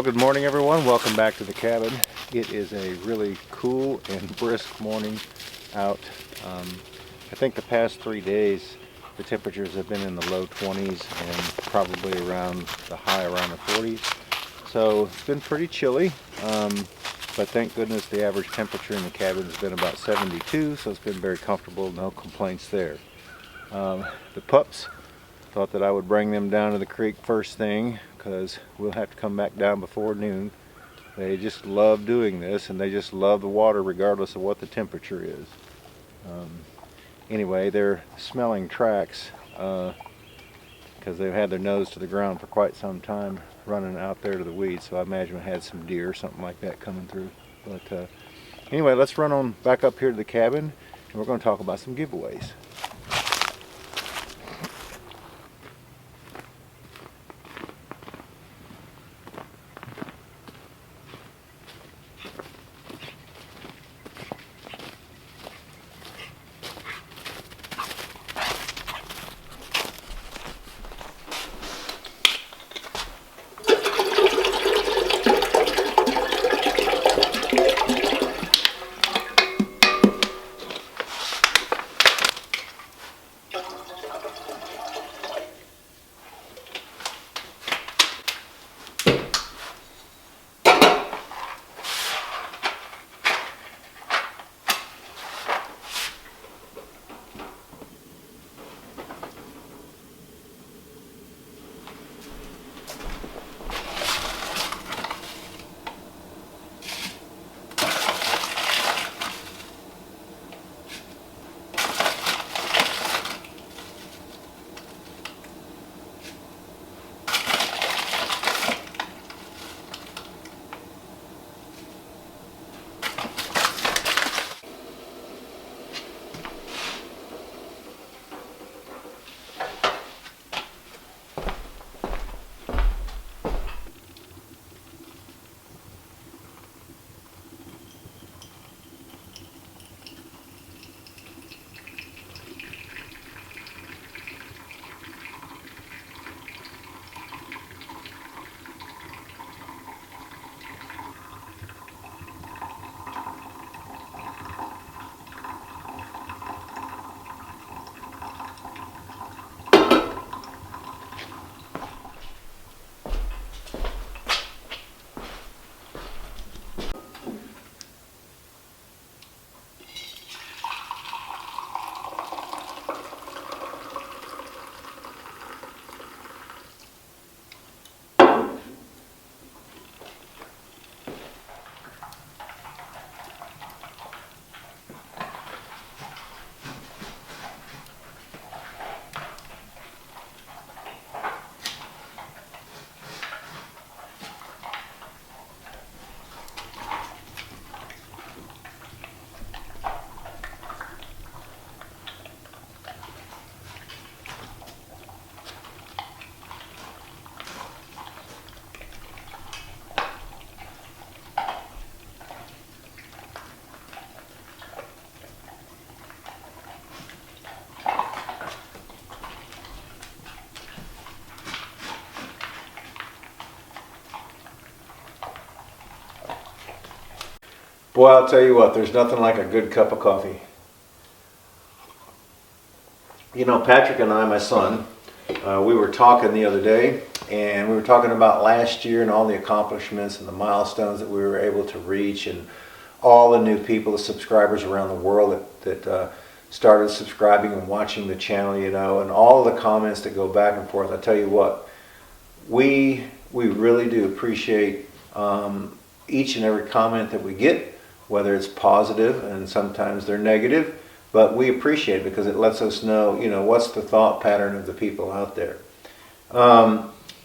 Good morning everyone. Welcome back to the cabin. It is a really cool and brisk morning out. I think the past 3 days the temperatures have been in the low 20s and probably around the high around the 40s. So it's been pretty chilly, but thank goodness the average temperature in the cabin has been about 72, so it's been very comfortable, no complaints there. The pups thought that I would bring them down to the creek first thing because we'll have to come back down before noon. They just love doing this, and they just love the water regardless of what the temperature is. Anyway, they're smelling tracks because they've had their nose to the ground for quite some time running out there to the weeds, so I imagine we had some deer or something like that coming through. But anyway, let's run on back up here to the cabin, and we're going to talk about some giveaways. Boy, I'll tell you what, there's nothing like a good cup of coffee. You know, Patrick and I, my son, we were talking the other day, and we were talking about last year and all the accomplishments and the milestones that we were able to reach, and all the new people, the subscribers around the world that started subscribing and watching the channel, you know, and all the comments that go back and forth. I tell you what, we really do appreciate each and every comment that we get, whether it's positive and sometimes they're negative, but we appreciate it because it lets us know, you know, what's the thought pattern of the people out there.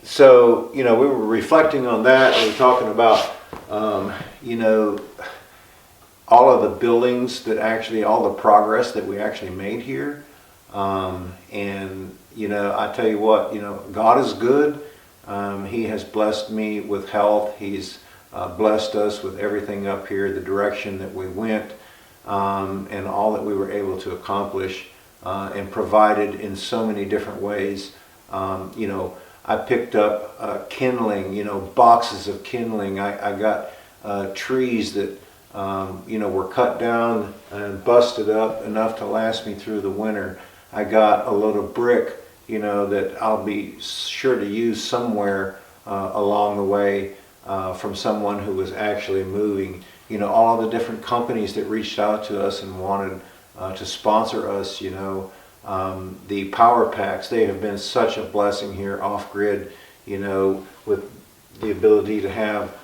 So, you know, we were reflecting on that. We were talking about, you know, all of the buildings that actually, all the progress that we actually made here. And, you know, I tell you what, you know, God is good. He has blessed me with health. He's blessed us with everything up here, the direction that we went, and all that we were able to accomplish, and provided in so many different ways. You know, I picked up kindling, boxes of kindling. I got trees that were cut down and busted up enough to last me through the winter. I got a load of brick, that I'll be sure to use somewhere along the way from someone who was actually moving. All the different companies that reached out to us and wanted to sponsor us, the power packs, they have been such a blessing here off-grid, with the ability to have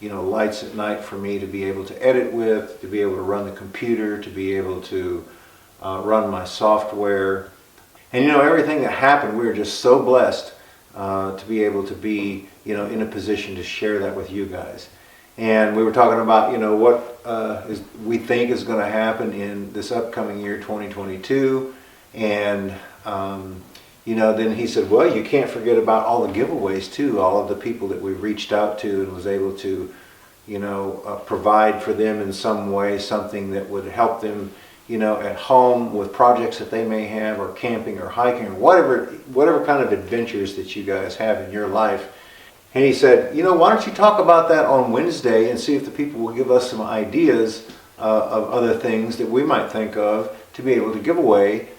lights at night for me to be able to edit with, to be able to run the computer, to be able to run my software. And everything that happened, we were just so blessed to be able to be in a position to share that with you guys. And we were talking about what we think is going to happen in this upcoming year 2022. And then he said, well, you can't forget about all the giveaways too, all of the people that we reached out to and was able to provide for them in some way, something that would help them at home with projects that they may have, or camping or hiking, or whatever kind of adventures that you guys have in your life. And he said, why don't you talk about that on Wednesday and see if the people will give us some ideas of other things that we might think of to be able to give away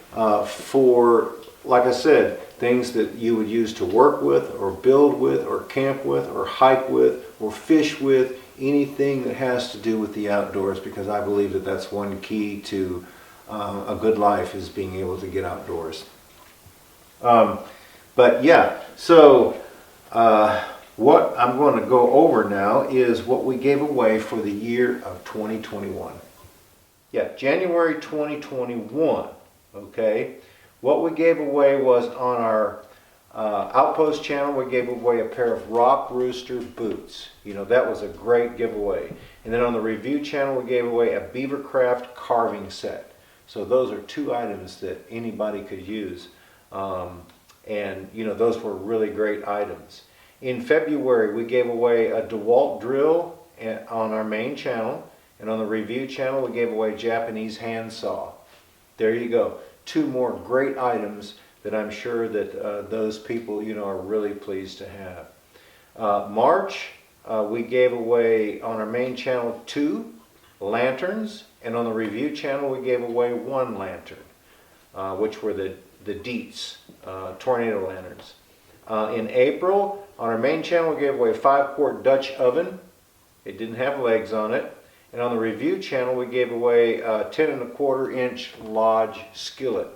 for, like I said, things that you would use to work with, or build with, or camp with, or hike with, or fish with, anything that has to do with the outdoors, because I believe that that's one key to a good life, is being able to get outdoors. But yeah, so what I'm going to go over now is what we gave away for the year of 2021. Yeah, January 2021, okay? What we gave away was on our Outpost channel, we gave away a pair of Rock Rooster boots. That was a great giveaway. And then on the review channel, we gave away a Beavercraft carving set. So those are two items that anybody could use. And those were really great items. In February, we gave away a DeWalt drill on our main channel. And on the review channel, we gave away a Japanese handsaw. There you go. Two more great items that I'm sure that those people, are really pleased to have. March, we gave away on our main channel 2 lanterns, and on the review channel we gave away 1 lantern, which were the Dietz tornado lanterns. In April, on our main channel we gave away a 5-quart Dutch oven. It didn't have legs on it. And on the review channel we gave away a 10¼ inch Lodge skillet.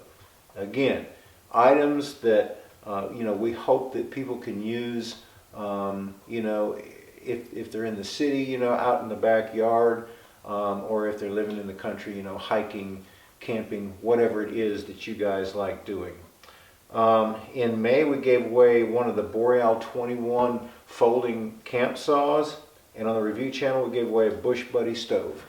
Again, items that we hope that people can use, if they're in the city, out in the backyard, or if they're living in the country, hiking, camping, whatever it is that you guys like doing. In May, we gave away one of the Boreal 21 folding camp saws, and on the review channel, we gave away a Bush Buddy stove.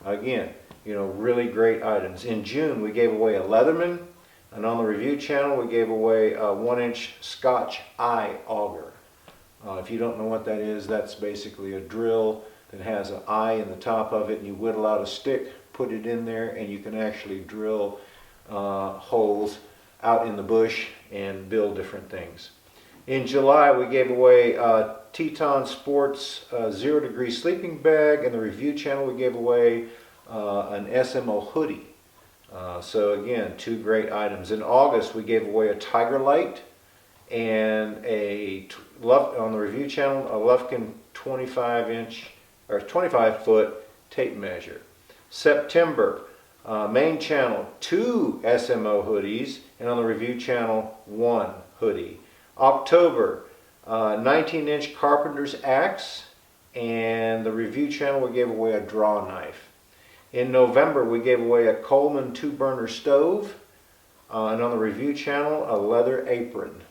Again, really great items. In June, we gave away a Leatherman. And on the review channel, we gave away a 1-inch Scotch eye auger. If you don't know what that is, that's basically a drill that has an eye in the top of it, and you whittle out a stick, put it in there, and you can actually drill holes out in the bush and build different things. In July, we gave away a Teton Sports 0-degree sleeping bag, and the review channel we gave away an SMO hoodie. So again, 2 great items. In August, we gave away a Tiger Light and on the review channel, a Lufkin 25-foot tape measure. September, main channel, 2 SMO hoodies, and on the review channel, 1 hoodie. October, 19-inch carpenter's axe, and the review channel we gave away a draw knife. In November, we gave away a Coleman 2-burner stove, and on the review channel, a leather apron.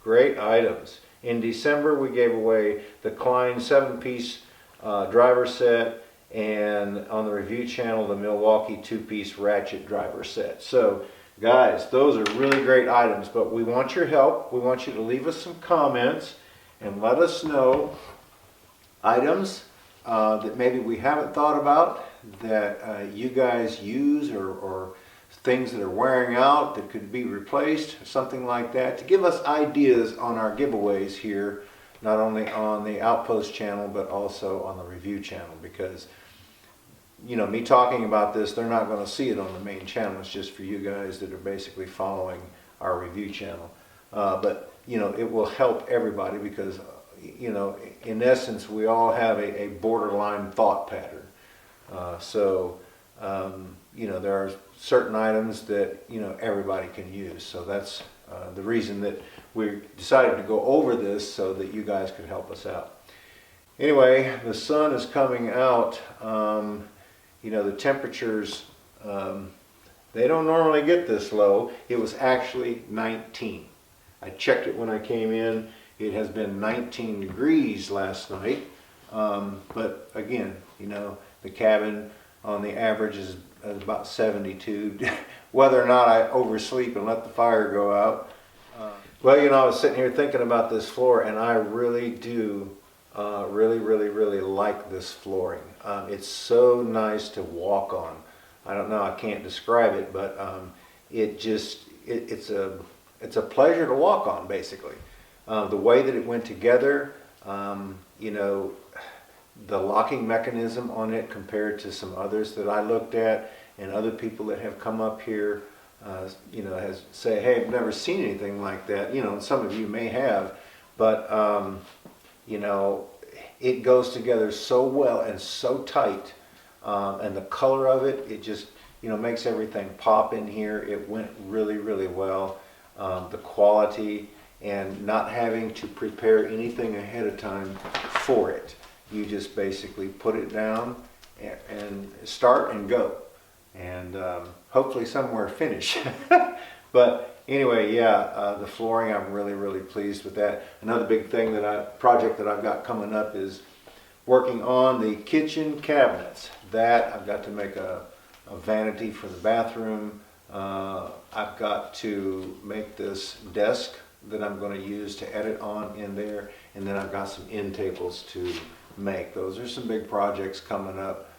Great items. In December, we gave away the Klein 7-piece driver set, and on the review channel, the Milwaukee 2-piece ratchet driver set. So, guys, those are really great items, but we want your help. We want you to leave us some comments and let us know items that maybe we haven't thought about that you guys use, or things that are wearing out that could be replaced, something like that, to give us ideas on our giveaways here, not only on the Outpost channel, but also on the review channel, because you know, me talking about this, they're not going to see it on the main channel. It's just for you guys that are basically following our review channel. But, you know, it will help everybody because, you know, in essence, we all have a borderline thought pattern. You know, there are certain items that, you know, everybody can use. So that's the reason that we decided to go over this so that you guys could help us out. Anyway, the sun is coming out. You know, the temperatures, they don't normally get this low. It was actually 19. I checked it when I came in. It has been 19 degrees last night. But again, you know, the cabin on the average is about 72. Whether or not I oversleep and let the fire go out. Well, you know, I was sitting here thinking about this floor, and I really do really like this flooring. It's so nice to walk on. I don't know, I can't describe it, but it's a pleasure to walk on, basically. The way that it went together, you know, the locking mechanism on it compared to some others that I looked at, and other people that have come up here, you know, has say, hey, I've never seen anything like that. You know, and some of you may have, but you know, it goes together so well and so tight, and the color of it, it just, you know, makes everything pop in here. It went really well. The quality, and not having to prepare anything ahead of time for it. You just basically put it down and start and go, and hopefully somewhere finish. But anyway, yeah, the flooring, I'm really pleased with that. Another big thing project that I've got coming up is working on the kitchen cabinets. That I've got to make a vanity for the bathroom. I've got to make this desk that I'm going to use to edit on in there, and then I've got some end tables to make. Those are some big projects coming up,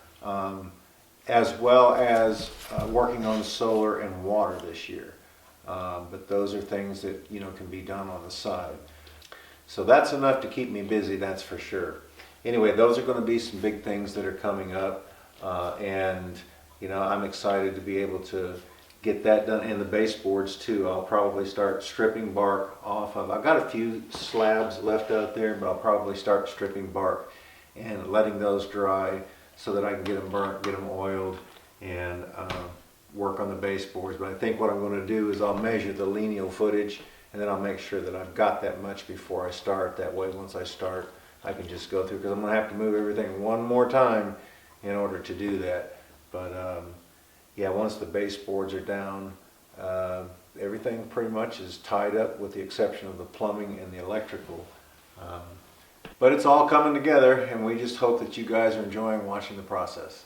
as well as working on solar and water this year. But those are things that, you know, can be done on the side. So that's enough to keep me busy, that's for sure. Anyway, those are going to be some big things that are coming up, and you know, I'm excited to be able to get that done, and the baseboards too. I'll probably start stripping bark off of. I've got a few slabs left out there, but I'll probably start stripping bark and letting those dry so that I can get them burnt, get them oiled, and work on the baseboards. But I think what I'm going to do is I'll measure the lineal footage, and then I'll make sure that I've got that much before I start. That way, once I start, I can just go through, because I'm going to have to move everything one more time in order to do that. But yeah, once the baseboards are down, everything pretty much is tied up with the exception of the plumbing and the electrical. But it's all coming together, and we just hope that you guys are enjoying watching the process.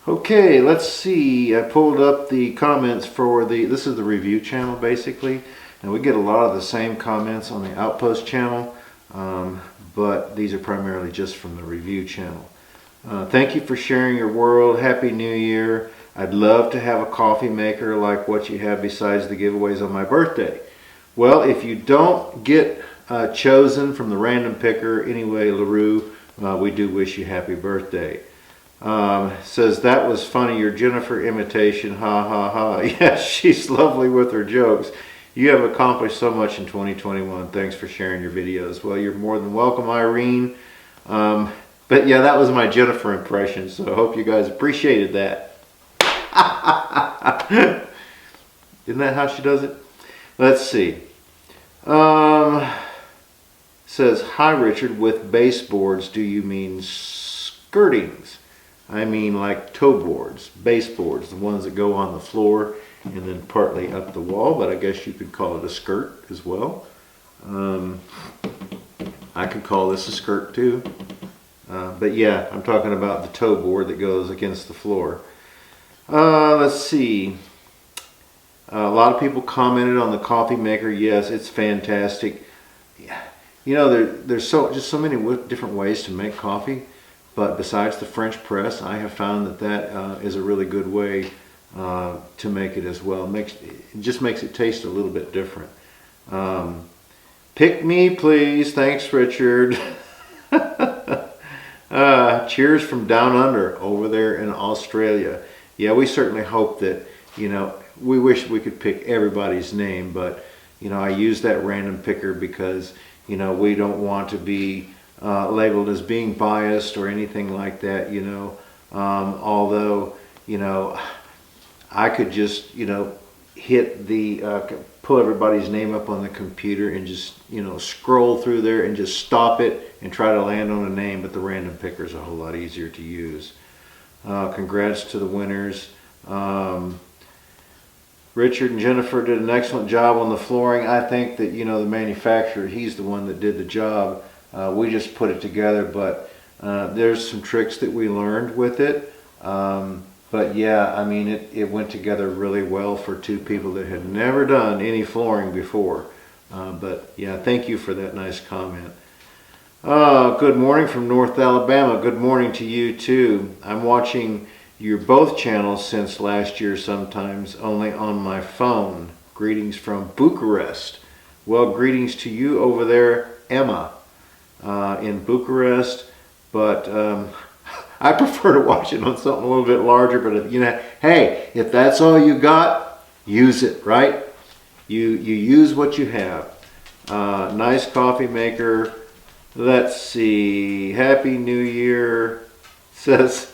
Okay, let's see. I pulled up the comments for this is the review channel basically, and we get a lot of the same comments on the Outpost channel, but these are primarily just from the review channel. Thank you for sharing your world. Happy New Year. I'd love to have a coffee maker like what you have besides the giveaways on my birthday. Well, if you don't get chosen from the random picker, anyway, LaRue, we do wish you happy birthday. Says, that was funny, your Jennifer imitation, ha ha ha. Yes, she's lovely with her jokes. You have accomplished so much in 2021. Thanks for sharing your videos. Well, you're more than welcome, Irene. But yeah, that was my Jennifer impression, so I hope you guys appreciated that. Isn't that how she does it? Let's see. Says, hi Richard, with baseboards, do you mean skirtings? I mean like toe boards, baseboards, the ones that go on the floor and then partly up the wall, but I guess you could call it a skirt as well. I could call this a skirt too. But yeah, I'm talking about the toe board that goes against the floor. Let's see. A lot of people commented on the coffee maker. Yes, it's fantastic. You know, there's just so many different ways to make coffee. But besides the French press, I have found that that is a really good way to make it as well. It just makes it taste a little bit different. Pick me, please. Thanks, Richard. Cheers from down under over there in Australia. Yeah, we certainly hope that, you know, we wish we could pick everybody's name, but, you know, I use that random picker because, you know, we don't want to be labeled as being biased or anything like that, you know. Although, you know, I could just, you know, hit the, pull everybody's name up on the computer and just, you know, scroll through there and just stop it and try to land on a name, but the random picker is a whole lot easier to use. Congrats to the winners. Richard and Jennifer did an excellent job on the flooring. I think that, you know, the manufacturer, he's the one that did the job. We just put it together, but there's some tricks that we learned with it. But yeah, I mean, it went together really well for two people that had never done any flooring before. But yeah, thank you for that nice comment. Good morning from North Alabama. Good morning to you too. I'm watching your both channels since last year, sometimes only on my phone. Greetings from Bucharest. Well, greetings to you over there, Emma, in Bucharest. But I prefer to watch it on something a little bit larger. But if, you know, hey, if that's all you got, use it, right? You use what you have. Nice coffee maker. Let's see. Happy New Year, says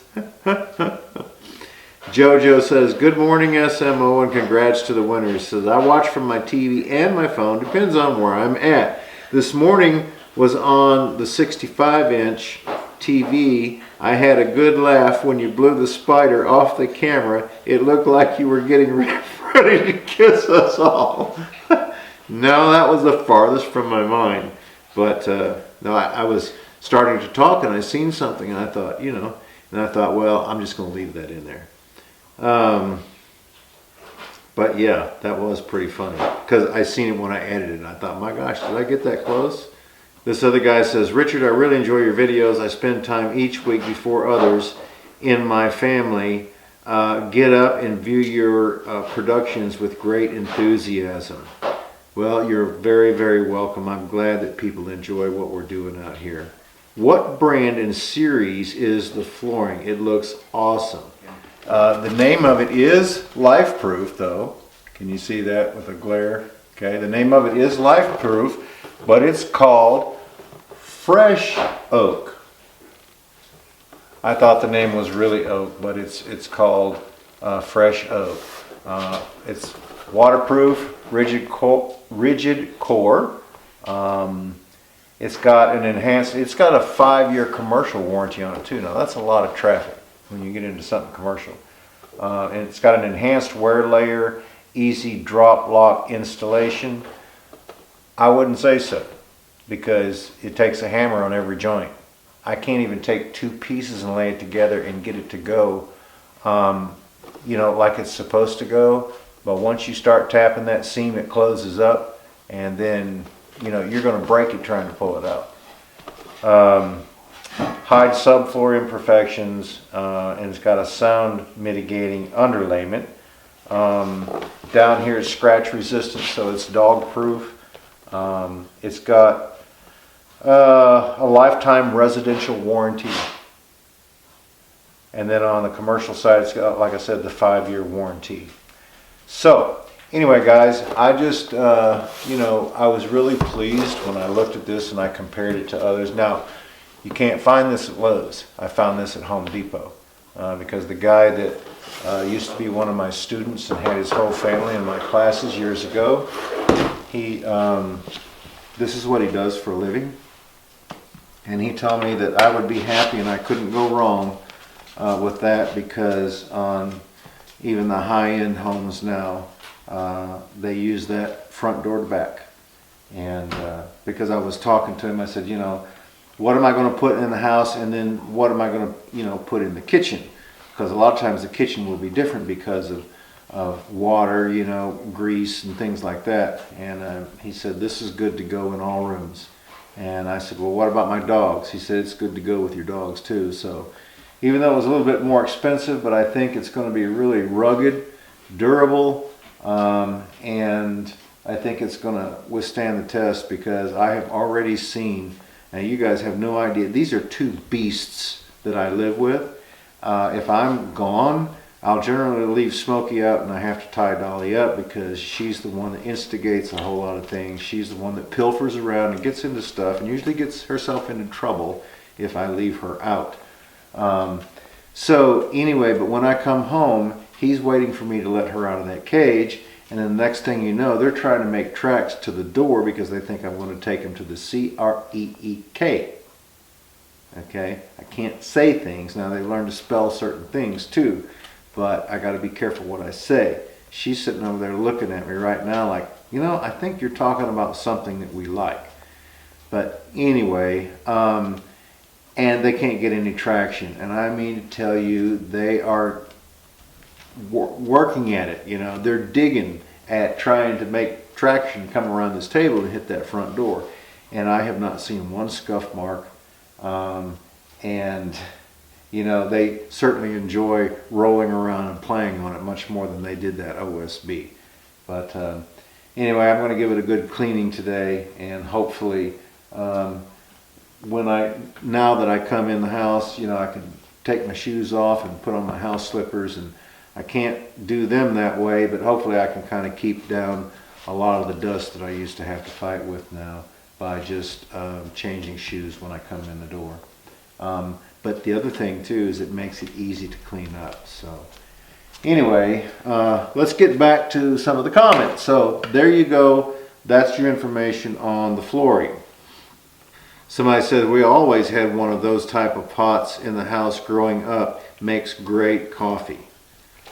Jojo says, good morning SMO and congrats to the winners. Says, I watch from my TV and my phone, depends on where I'm at. This morning was on the 65-inch TV. I had a good laugh when you blew the spider off the camera. It looked like you were getting ready to kiss us all. No, that was the farthest from my mind. But no, I was starting to talk and I seen something and I thought, you know, and I thought, well, I'm just going to leave that in there. But yeah, that was pretty funny because I seen it when I edited it. I thought, my gosh, did I get that close? This other guy says, Richard, I really enjoy your videos. I spend time each week before others in my family get up and view your productions with great enthusiasm. Well, you're very, very welcome. I'm glad that people enjoy what we're doing out here. What brand and series is the flooring? It looks awesome. The name of it is Life-Proof, though. Can you see that with a glare? Okay, the name of it is Life-Proof, but it's called Fresh Oak. I thought the name was really oak, but it's called Fresh Oak. It's waterproof, rigid core. It's got a 5-year commercial warranty on it too. Now that's a lot of traffic when you get into something commercial. And it's got an enhanced wear layer, easy drop lock installation. I wouldn't say so because it takes a hammer on every joint. I can't even take two pieces and lay it together and get it to go, you know, like it's supposed to go. But once you start tapping that seam, it closes up, and then, you know, you're going to break it trying to pull it out. Hide subfloor imperfections, and it's got a sound mitigating underlayment. Down here it's scratch resistant, so it's dog proof. It's got a lifetime residential warranty. And then on the commercial side, it's got, like I said, the 5-year warranty. So, anyway, guys, I just, you know, I was really pleased when I looked at this and I compared it to others. Now, you can't find this at Lowe's. I found this at Home Depot because the guy that used to be one of my students and had his whole family in my classes years ago, this is what he does for a living. And he told me that I would be happy and I couldn't go wrong with that because on even the high-end homes now, they use that front door to back. And because I was talking to him, I said, you know, what am I going to put in the house and then what am I going to, you know, put in the kitchen? because a lot of times the kitchen will be different because of water, you know, grease and things like that. And he said, this is good to go in all rooms. And I said, well, what about my dogs? He said, it's good to go with your dogs too. So even though it was a little bit more expensive, but I think it's going to be really rugged, durable, and I think it's going to withstand the test, because I have already seen, and you guys have no idea, these are two beasts that I live with. If I'm gone, I'll generally leave Smokey out, and I have to tie Dolly up because she's the one that instigates a whole lot of things. She's the one that pilfers around and gets into stuff and usually gets herself into trouble if I leave her out. So anyway, but when I come home, he's waiting for me to let her out of that cage, and then the next thing you know, they're trying to make tracks to the door because they think I'm going to take them to the C-R-E-E-K. Okay, I can't say things. Now they learn to spell certain things too, but I got to be careful what I say. She's sitting over there looking at me right now like, you know, I think you're talking about something that we like. But anyway, and they can't get any traction. And I mean to tell you, they are working at it. You know, they're digging at trying to make traction come around this table to hit that front door. And I have not seen one scuff mark. And you know, they certainly enjoy rolling around and playing on it much more than they did that OSB. But anyway, I'm going to give it a good cleaning today, and hopefully now that I come in the house, you know, I can take my shoes off and put on my house slippers, and I can't do them that way, but hopefully I can kind of keep down a lot of the dust that I used to have to fight with now by just changing shoes when I come in the door. But the other thing too is it makes it easy to clean up. So anyway, let's get back to some of the comments. So there you go. That's your information on the flooring. Somebody said, we always had one of those type of pots in the house growing up. Makes great coffee.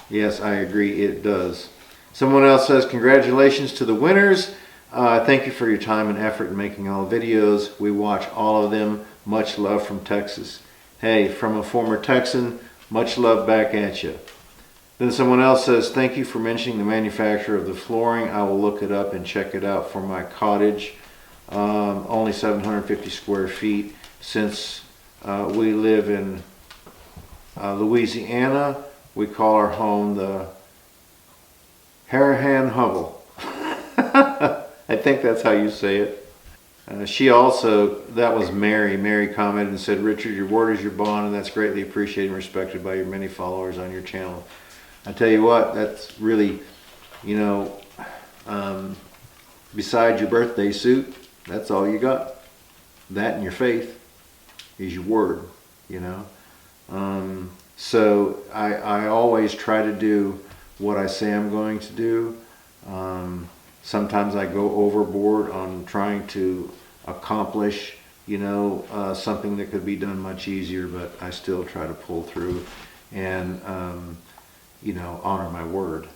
Yes, I agree, it does. Someone else says, congratulations to the winners. Thank you for your time and effort in making all the videos. We watch all of them. Much love from Texas. Hey, from a former Texan, much love back at you. Then someone else says, thank you for mentioning the manufacturer of the flooring. I will look it up and check it out for my cottage. Only 750 square feet. Since we live in Louisiana, we call our home the Harahan Hovel. I think that's how you say it. She also, that was Mary. Mary commented and said, Richard, your word is your bond, and that's greatly appreciated and respected by your many followers on your channel. I tell you what, that's really, you know, besides your birthday suit, that's all you got. That and your faith is your word, you know. So I always try to do what I say I'm going to do. Sometimes I go overboard on trying to accomplish, you know, something that could be done much easier, but I still try to pull through and, you know, honor my word.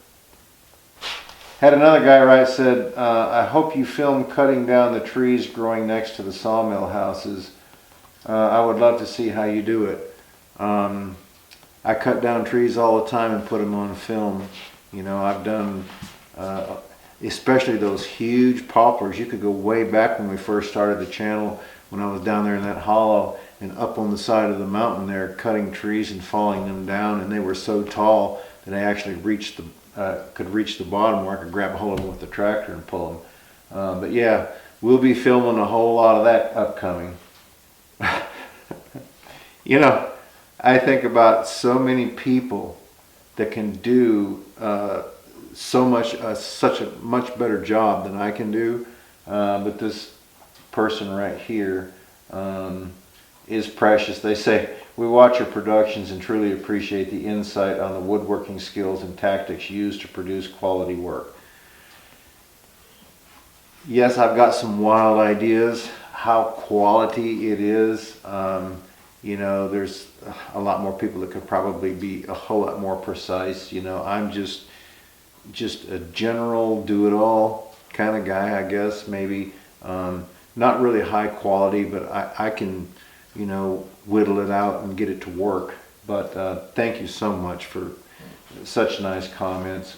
Had another guy write, said, I hope you film cutting down the trees growing next to the sawmill houses. I would love to see how you do it. I cut down trees all the time and put them on film. You know, I've done, especially those huge poplars. You could go way back when we first started the channel, when I was down there in that hollow and up on the side of the mountain there, cutting trees and falling them down, and they were so tall that I actually could reach the bottom where I could grab a hold of them with the tractor and pull them. But yeah, we'll be filming a whole lot of that upcoming. You know, I think about so many people that can do such a much better job than I can do, but this person right here is precious. They say, we watch your productions and truly appreciate the insight on the woodworking skills and tactics used to produce quality work. Yes, I've got some wild ideas how quality it is. You know, there's a lot more people that could probably be a whole lot more precise. You know, I'm just a general do-it-all kind of guy, I guess, maybe. Not really high quality, but I can, you know, whittle it out and get it to work. But thank you so much for such nice comments.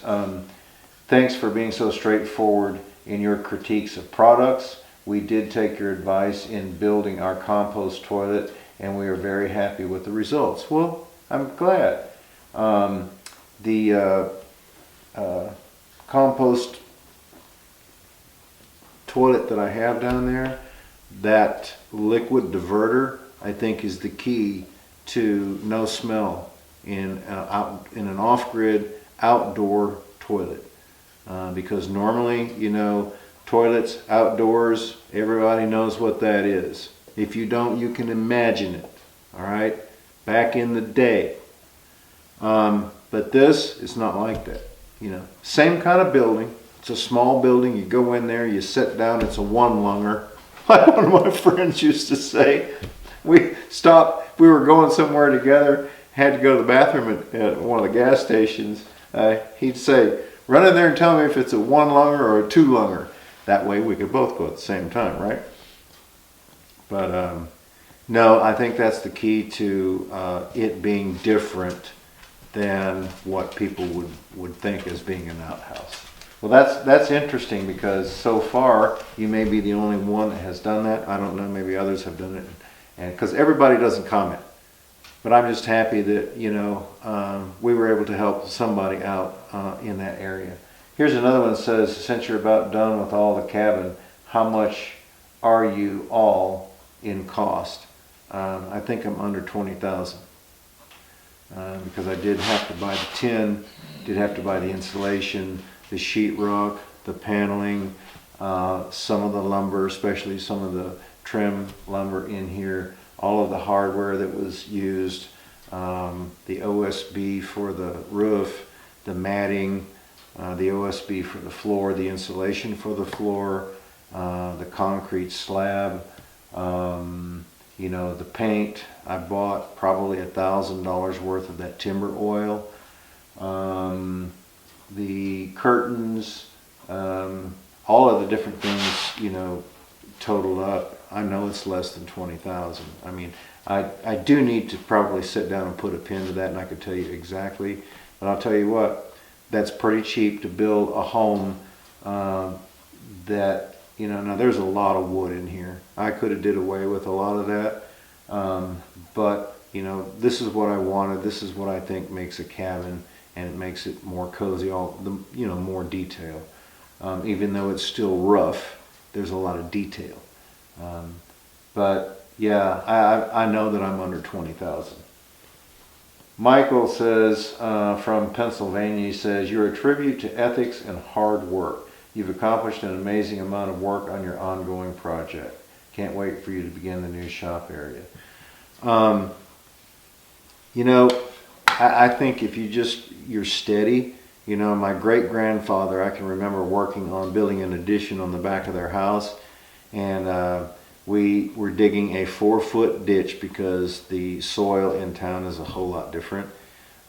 Thanks for being so straightforward in your critiques of products. We did take your advice in building our compost toilet, and we are very happy with the results. Well, I'm glad. The compost toilet that I have down there, that liquid diverter, I think is the key to no smell in an off-grid outdoor toilet. Because normally, you know, toilets outdoors, everybody knows what that is. If you don't, you can imagine it. All right, back in the day. But this is not like that. You know, same kind of building. It's a small building. You go in there, you sit down. It's a one-lunger. Like one of my friends used to say. We stopped. We were going somewhere together. Had to go to the bathroom at one of the gas stations. He'd say, "Run in there and tell me if it's a one-lunger or a two-lunger." That way we could both go at the same time, right? But no, I think that's the key to it being different than what people would think as being an outhouse. Well, that's interesting, because so far you may be the only one that has done that. I don't know, maybe others have done it, and because everybody doesn't comment. But I'm just happy that, you know, we were able to help somebody out in that area. Here's another one that says, since you're about done with all the cabin, how much are you all in cost? I think I'm under 20,000. Because I did have to buy the tin, did have to buy the insulation, the sheetrock, the paneling, some of the lumber, especially some of the trim lumber in here, all of the hardware that was used, the OSB for the roof, the matting, the OSB for the floor, the insulation for the floor, the concrete slab, you know, the paint. I bought probably $1,000 worth of that timber oil. The curtains, all of the different things, you know, totaled up. I know it's less than 20,000. I mean, I do need to probably sit down and put a pin to that, and I could tell you exactly. But I'll tell you what, that's pretty cheap to build a home that, you know, now there's a lot of wood in here. I could have did away with a lot of that. But, you know, this is what I wanted. This is what I think makes a cabin, and it makes it more cozy, you know, more detail. Even though it's still rough, there's a lot of detail. But yeah, I know that I'm under 20,000. Michael says, from Pennsylvania, he says, you're a tribute to ethics and hard work. You've accomplished an amazing amount of work on your ongoing project. Can't wait for you to begin the new shop area. You know, I think if you're steady. You know, my great-grandfather, I can remember working on building an addition on the back of their house, and we were digging a 4-foot ditch because the soil in town is a whole lot different.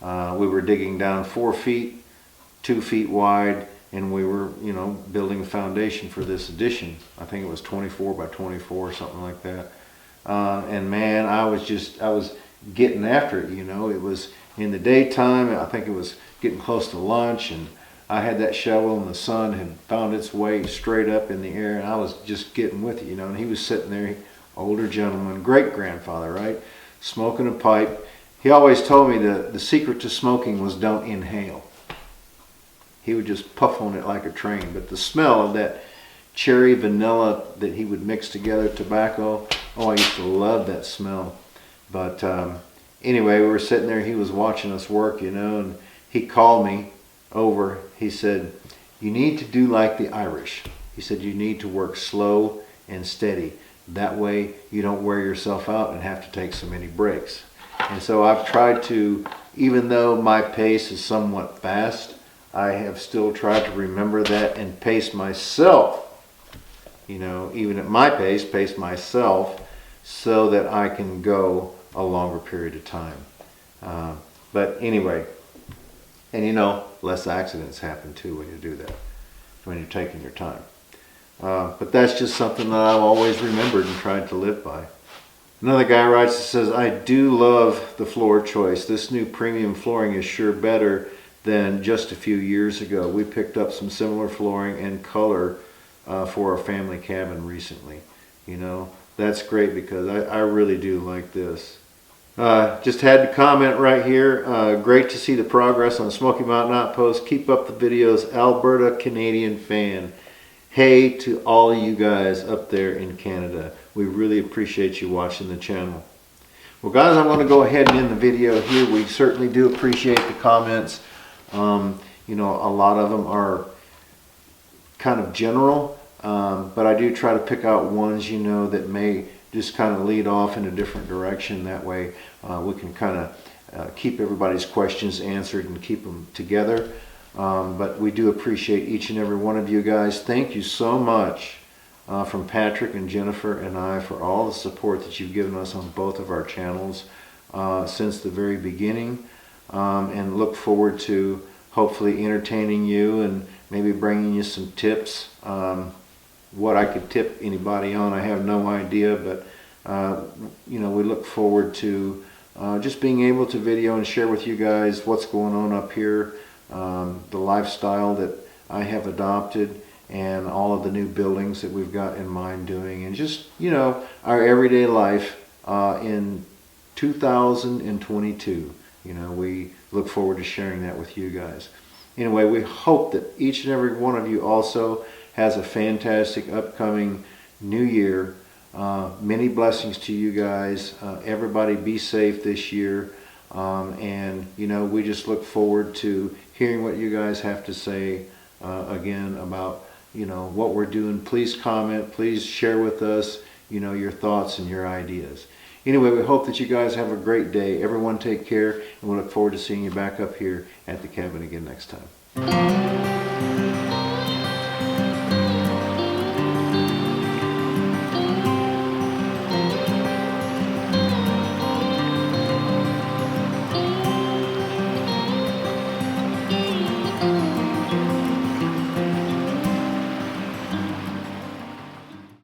We were digging down 4 feet, 2 feet wide, and we were, you know, building a foundation for this addition. I think it was 24 by 24, something like that. And man, I was getting after it, you know. It was in the daytime. I think it was getting close to lunch, and I had that shovel, and the sun had found its way straight up in the air, and I was just getting with it, you know. And he was sitting there, older gentleman, great-grandfather, right, smoking a pipe. He always told me the secret to smoking was don't inhale. He would just puff on it like a train. But the smell of that cherry vanilla that he would mix together, tobacco, oh, I used to love that smell. But anyway, we were sitting there, he was watching us work, you know, and he called me over. He said, you need to do like the Irish. He said, you need to work slow and steady. That way you don't wear yourself out and have to take so many breaks. And so I've tried to, even though my pace is somewhat fast, I have still tried to remember that and pace myself, you know, even at my pace myself, so that I can go a longer period of time. But anyway, and you know, less accidents happen too when you do that, when you're taking your time. But that's just something that I've always remembered and tried to live by. Another guy writes and says, I do love the floor choice. This new premium flooring is sure better than just a few years ago. We picked up some similar flooring and color for our family cabin recently. You know, that's great because I really do like this. Just had to comment right here. Great to see the progress on Smoky Mountain Outpost. Keep up the videos, Alberta Canadian fan. Hey to all of you guys up there in Canada. We really appreciate you watching the channel. Well guys, I'm going to go ahead and end the video here. We certainly do appreciate the comments. You know, a lot of them are kind of general, but I do try to pick out ones, you know, that may just kind of lead off in a different direction. That way we can kind of keep everybody's questions answered and keep them together. But we do appreciate each and every one of you guys. Thank you so much from Patrick and Jennifer and I for all the support that you've given us on both of our channels since the very beginning, and look forward to hopefully entertaining you and maybe bringing you some tips. What I could tip anybody on, I have no idea, but you know, we look forward to just being able to video and share with you guys what's going on up here, the lifestyle that I have adopted, and all of the new buildings that we've got in mind doing, and just, you know, our everyday life in 2022. You know, we look forward to sharing that with you guys. Anyway, we hope that each and every one of you also has a fantastic upcoming new year. Many blessings to you guys. Everybody be safe this year. And, you know, we just look forward to hearing what you guys have to say again about, you know, what we're doing. Please comment. Please share with us, you know, your thoughts and your ideas. Anyway, we hope that you guys have a great day. Everyone take care, and we look forward to seeing you back up here at the cabin again next time.